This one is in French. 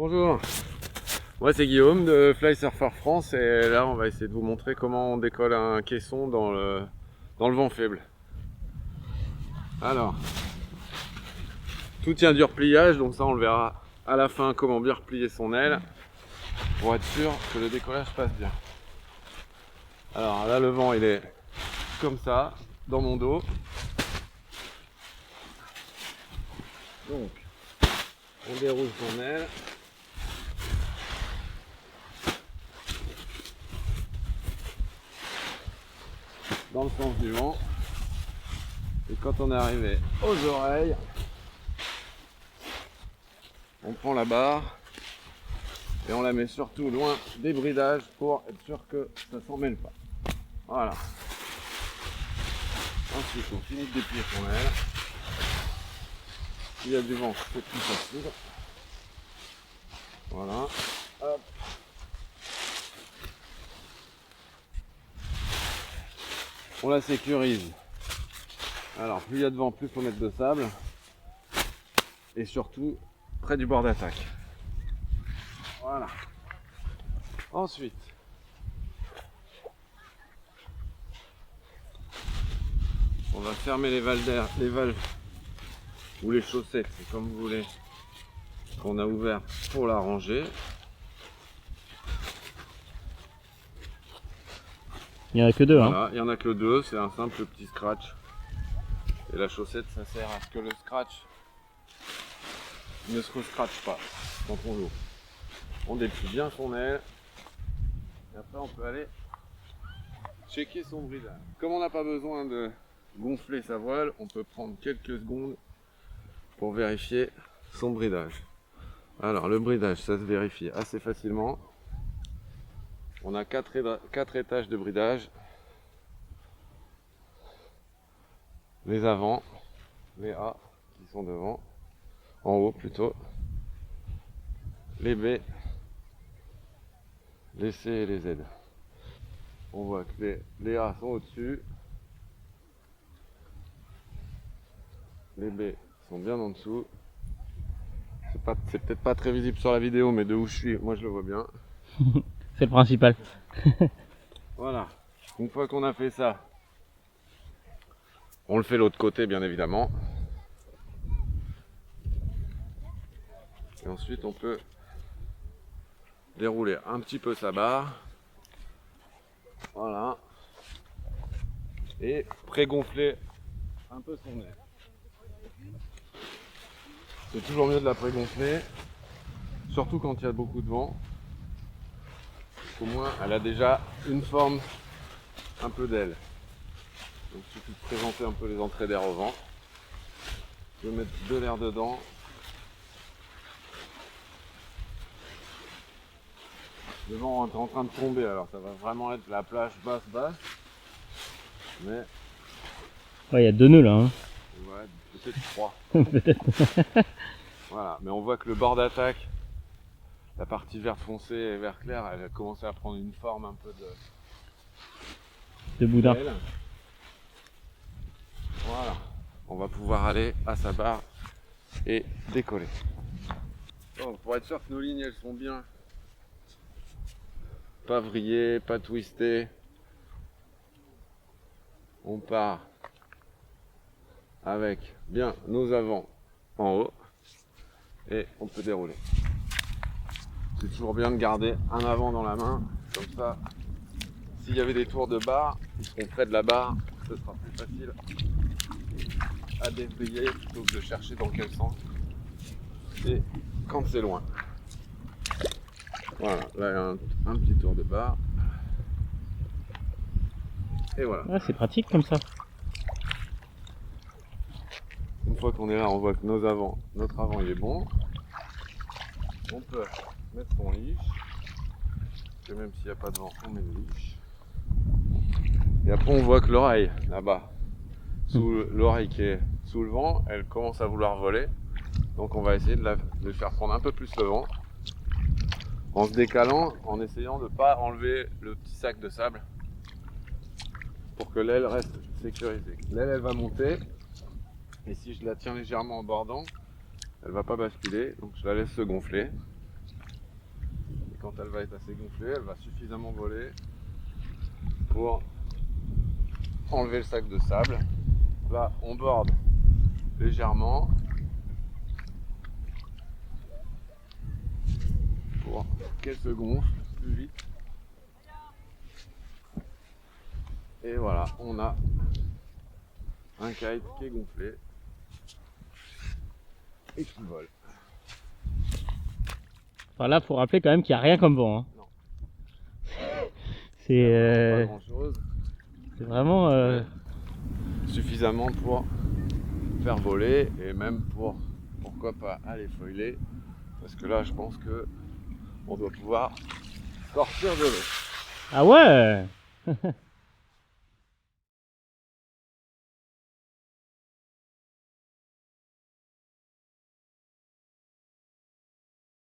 Bonjour, moi c'est Guillaume de Fly Surfer France et là on va essayer de vous montrer comment on décolle un caisson dans le vent faible. Alors, tout tient du repliage, donc ça on le verra à la fin comment bien replier son aile pour être sûr que le décollage passe bien. Alors là le vent il est comme ça, dans mon dos. Donc on déroule son aile. Dans le sens du vent, et quand on est arrivé aux oreilles, on prend la barre et on la met surtout loin des bridages pour être sûr que ça s'en mêle pas. Voilà. Ensuite on finit de déplier son aile. S'il y a du vent, c'est plus facile. Voilà. Hop. On la sécurise. Alors plus il y a de vent, plus il faut mettre de sable. Et surtout près du bord d'attaque. Voilà. Ensuite, on va fermer les valves d'air, les valves ou les chaussettes, c'est comme vous voulez, qu'on a ouvert pour la ranger. Il n'y en a que deux, Voilà, hein. il n'y en a que deux, c'est un simple petit scratch. Et la chaussette, ça sert à ce que le scratch ne se re-scratche pas quand on l'ouvre. On déplie bien son aile. Et après, on peut aller checker son bridage. Comme on n'a pas besoin de gonfler sa voile, on peut prendre quelques secondes pour vérifier son bridage. Alors, le bridage, ça se vérifie assez facilement. On a 4 étages de bridage. Les avant, les A qui sont devant, en haut plutôt, les B, les C et les Z. On voit que les A sont au-dessus, les B sont bien en dessous. C'est peut-être pas très visible sur la vidéo, mais de où je suis, moi je le vois bien. C'est le principal. Voilà, une fois qu'on a fait ça, on le fait l'autre côté bien évidemment. Et ensuite on peut dérouler un petit peu sa barre. Voilà. Et pré-gonfler un peu son aile. C'est toujours mieux de la pré-gonfler, surtout quand il y a beaucoup de vent. Au moins elle a déjà une forme un peu d'aile. Donc il suffit de présenter un peu les entrées d'air au vent, de mettre de l'air dedans. Le vent est en train de tomber, alors ça va vraiment être la plage basse. Mais Ouais, il y a deux nœuds là, hein. ouais, peut-être 3. Peut-être. Voilà, mais on voit que le bord d'attaque, la partie verte foncé et vert clair, elle a commencé à prendre une forme un peu De boudin. d'aile. Voilà, on va pouvoir aller à sa barre et décoller. Donc pour être sûr que nos lignes elles sont bien, pas vrillées, pas twistées, on part avec bien nos avants en haut et on peut dérouler. C'est toujours bien de garder un avant dans la main, comme ça s'il y avait des tours de barre, ils seront près de la barre, ce sera plus facile à dévriller plutôt que de chercher dans quel sens et quand c'est loin. Voilà, là il y a un petit tour de barre et voilà. Ah, c'est pratique comme ça. Une fois qu'on est là, on voit que notre avant il est bon. On peut mettre son leash, que même s'il n'y a pas de vent, on met le leash. Et après on voit que l'oreille, là-bas, l'oreille qui est sous le vent, elle commence à vouloir voler. Donc on va essayer de faire prendre un peu plus le vent, en se décalant, en essayant de ne pas enlever le petit sac de sable, pour que l'aile reste sécurisée. L'aile elle va monter, et si je la tiens légèrement en bordant, elle va pas basculer, donc je la laisse se gonfler. quand elle va être assez gonflée, elle va suffisamment voler pour enlever le sac de sable. Là, on borde légèrement pour qu'elle se gonfle plus vite. Et voilà, on a un kite qui est gonflé et qui vole. Enfin là, faut rappeler quand même qu'il n'y a rien comme vent. Hein. Non. C'est Pas grand chose. c'est vraiment... Suffisamment pour faire voler et même pour, pourquoi pas, aller foiler. Parce que là, je pense que on doit pouvoir sortir de l'eau. Ah ouais.